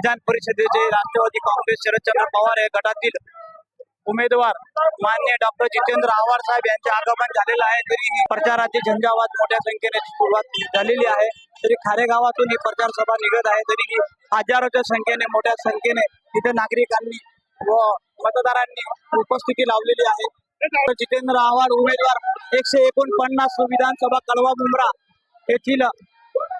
विधान परिषदेचे राष्ट्रवादी काँग्रेस शरदचंद्र पवार या गटातील उमेदवार माननीय डॉक्टर जितेंद्र आव्हाड साहेब यांचे आगमन झालेलं आहे। तरी प्रचाराची झंझावात मोठ्या संख्येने सुरुवात झालेली आहे। तरी खारेगावातून ही प्रचार सभा निघत आहे। तरी हजारोच्या संख्येने मोठ्या संख्येने इथे नागरिकांनी व मतदारांनी उपस्थिती लावलेली आहे। जितेंद्र आव्हाड उमेदवार 149 विधानसभा कळवा मुंब्रा येथील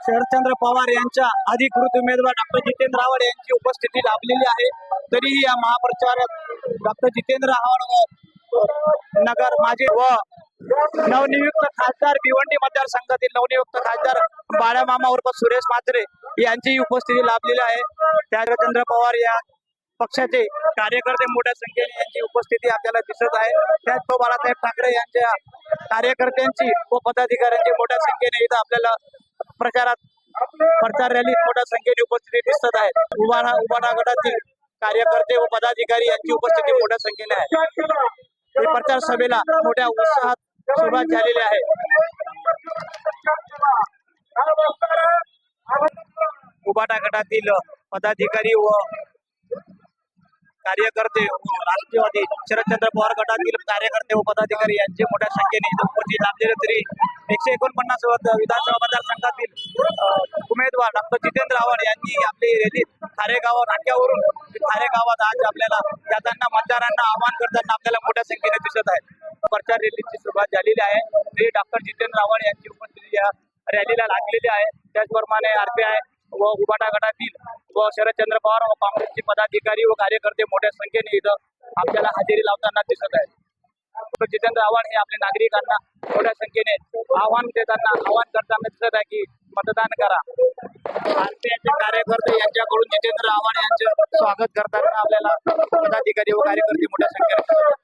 शरदचंद्र पवार यांच्या अधिकृत उमेदवार डॉक्टर जितेंद्र आव्हाड यांची उपस्थिती लाभलेली आहे। तरी या महाप्रचारात डॉक्टर जितेंद्र आव्हाड व नगर माजी व नवनियुक्त खासदार भिवंडी मतदारसंघातील नवनियुक्त खासदार बाळामामा उर्फ सुरेश म्हात्रे यांची उपस्थिती लाभलेली आहे। शरदचंद्र पवार या पक्षाचे कार्यकर्ते मोठ्या संख्येने यांची उपस्थिती आपल्याला दिसत आहे। त्याचबरोबर बाळासाहेब ठाकरे यांच्या कार्यकर्त्यांची व पदाधिकाऱ्यांची मोठ्या संख्येने इथं आपल्याला प्रचार रॅलीत मोठ्या संख्येने उपस्थिती दिसत आहे। उबाडा गटातील कार्यकर्ते व पदाधिकारी यांची उपस्थिती मोठ्या संख्येने आहे। प्रचार सभेला मोठ्या उत्साहात सुरुवात झालेली आहे। उबाडा गटातील पदाधिकारी व कार्यकर्ते राष्ट्रवादी शरदचंद्र पवार गटातील कार्यकर्ते व पदाधिकारी यांचे मोठ्या संख्येने उपस्थित लाभलेले। तरी 149 विधानसभा मतदारसंघातील उमेदवार डॉक्टर जितेंद्र आव्हाड यांनी आपली रॅली खारेगाव नाक्यावरून खारेगावात आज आपल्याला जाताना मतदारांना आवाहन करताना आपल्याला मोठ्या संख्येने दिसत आहे। प्रचार रॅलीची सुरुवात झालेली आहे। तरी डॉक्टर जितेंद्र आव्हाड यांची उपस्थिती या रॅलीला लागलेली आहे। त्याचप्रमाणे RPI व उबाडा गटातील व शरदचंद्र पवार व काँग्रेसचे पदाधिकारी व कार्यकर्ते मोठ्या संख्येने इथं आपल्याला हजेरी लावताना दिसत आहेत। जितेंद्र आव्हाड हे आपल्या नागरिकांना मोठ्या संख्येने आव्हान करताना दिसत आहे की मतदान करा। RPIचे कार्यकर्ते यांच्याकडून जितेंद्र आव्हाड यांचे स्वागत करताना आपल्याला पदाधिकारी व कार्यकर्ते मोठ्या संख्येने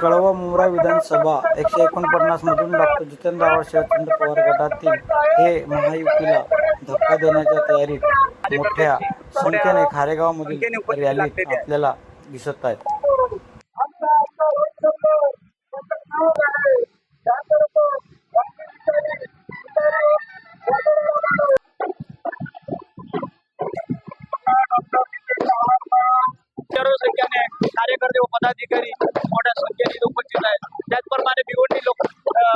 कळवा मुंब्रा विधानसभा 149 मधून डॉक्टर जितेंद्र आव्हाड शरदचंद्र पवार गटातील हे महायुतीला धक्का देण्याच्या तयारीत मोठ्या संख्येने खारेगावमधील रॅलीत आपल्याला दिसत आहेत। संख्येने कार्यकर्ते व पदाधिकारी मोठ्या संख्येने उपस्थित आहेत। त्याचप्रमाणे भिवंडी लोकसभा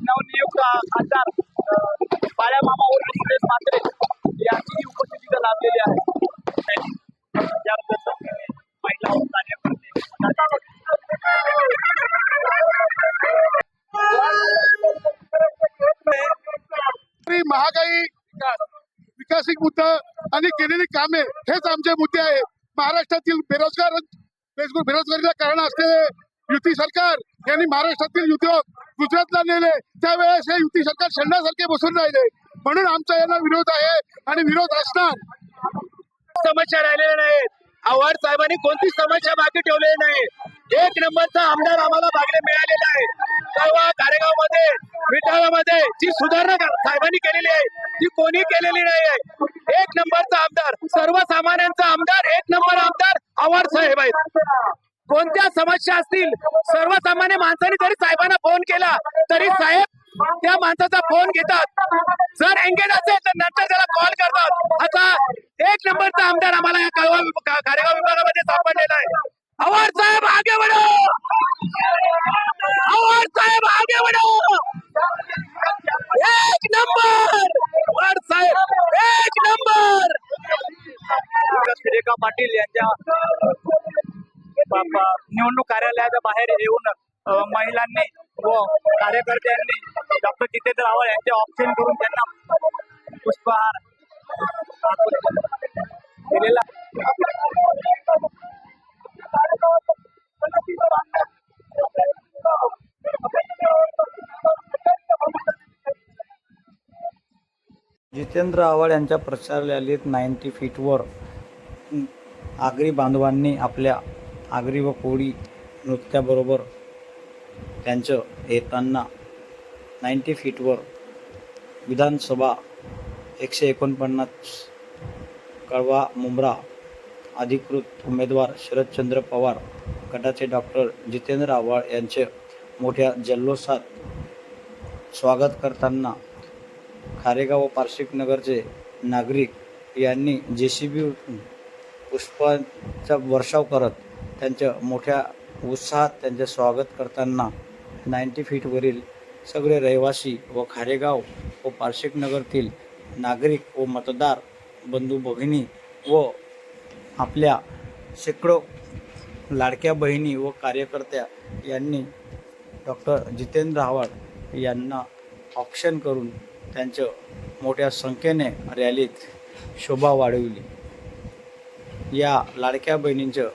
नवनियुक्त खासदार बाळामामा उर्फ सुरेश म्हात्रे यांची उपस्थिती लाभलेली आहे। महिला व कार्यकर्ते महागाई, विकासिक मुद्दा आणि केलेली कामे हेच आमचे मुद्दे आहे। महाराष्ट्रातील बेरोजगारीला कारण असलेले युती सरकार यांनी महाराष्ट्रातील उद्योग गुजरातला नेले। त्यावेळेस हे युती सरकार शंडासारखे बसून राहिले, म्हणून आमचा यांना विरोध आहे आणि विरोध असणार। समस्या राहिलेल्या नाहीत। आव्हाड साहेबांनी कोणती समस्या बाकी ठेवलेली नाही। 1 नंबरचा आमदार आम्हाला मागणे मिळालेला आहे। कळवा खारेगावमध्ये विटाळामध्ये जी सुधारणा साहेबांनी केलेली आहे ती कोणी केलेली नाही आहे। 1 नंबरचा आमदार, सर्वसामान्यांचा आमदार, 1 नंबर आमदार आव्हाड साहेब आहेत। कोणत्या समस्या असतील सर्वसामान्य माणसाने जरी साहेबांना फोन केला तरी साहेब त्या माणसाचा फोन घेतात। जर एंगेज असेल तर नंतर त्याला कॉल करतात। असा 1 नंबरचा आमदार आम्हाला या कळवा खारेगाव विभागामध्ये सापडलेला आहे। आव्हाड साहेब आगे बढ़ो, आव्हाड साहेब आगे बढ़ो। 1 नंबर आव्हाड साहेब, 1 नंबर। सुरेखा पाटील यांच्या निवडणूक कार्यालयाच्या बाहेर येऊन महिलांनी व कार्यकर्त्यांनी डॉक्टर जितेंद्र आव्हाड यांचे ऑप्शन करून त्यांना पुष्पहार दिलेला। जितेंद्र आव्हाड यांच्या प्रचार रॅलीत 90 फीटवर आगरी बांधवांनी आपल्या आगरी व कोळी नृत्याबरोबर त्यांचं येताना 90 फीटवर विधानसभा 149 कळवा मुंब्रा अधिकृत उमेदवार शरदचंद्र पवार गटाचे डॉक्टर जितेंद्र आव्हाड यांचे मोठ्या जल्लोषात स्वागत करताना खारेगाव व पारशिक नगरचे नागरिक यांनी JCB पुष्पांचा वर्षाव करत त्यांच्या मोठ्या उत्साहात त्यांचे स्वागत करताना 90 फीटवरील सगळे रहिवासी व खारेगाव व पारशिक नगरतील नागरिक व मतदार बंधू भगिनी व आपल्या शेकडो लाडक्या बहिणी व कार्यकर्त्या यांनी डॉक्टर जितेंद्र आव्हाड यांना औक्षण करून त्यांच्या मोठ्या संख्येने रॅलीत शोभा वाढविली. या लाडक्या बहिणींचं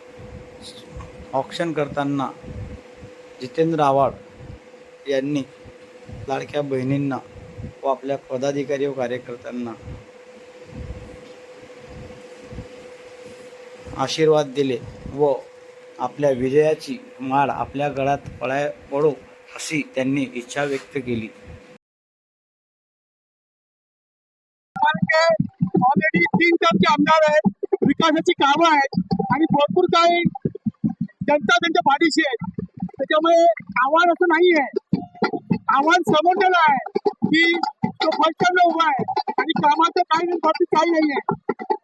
औक्षण करताना जितेंद्र आव्हाड यांनी लाडक्या बहिणींना व आपल्या पदाधिकारी व कार्यकर्त्यांना आशीर्वाद दिले व आपल्या विजयाची माळ आपल्या गळ्यात पडो अशी त्यांनी इच्छा व्यक्त केली. ऑलरेडी 3 टर्मचे आमदार आहेत, विकासाची कामं आहेत आणि भरपूर काही जनता त्यांच्या पाठीशी आहे. त्याच्यामुळे आव्हान असं नाही आहे, आव्हान समोरच्याला आहे की तो फर्स्ट टर्मला उभा आहे आणि कामाचं काही बाबतीत काही नाही आहे.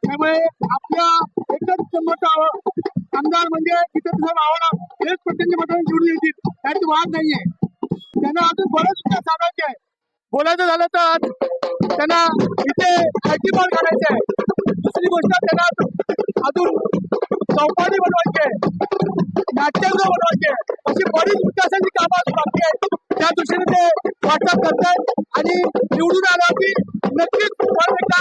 त्यामुळे आपल्या एकच मोठा आमदार म्हणजे जितेंद्र आव्हाड हेच प्रत्येक मताने निवडून येतील, त्यात वाद नाही आहे. त्यांना अजून बरंच विकास साधायचे आहे. बोलायचं झालं तर त्यांना इथे पार करायचे आहे. दुसरी गोष्ट त्यांना अजून चौपाटी बनवायची आहे, नाट्यगृह बनवायचे आहे, अशी बरीच विकासाची कामं अजून बाकी आहेत. त्या दृष्टीने ते वाटप करतात आणि निवडून आला की नक्कीच परत एकदा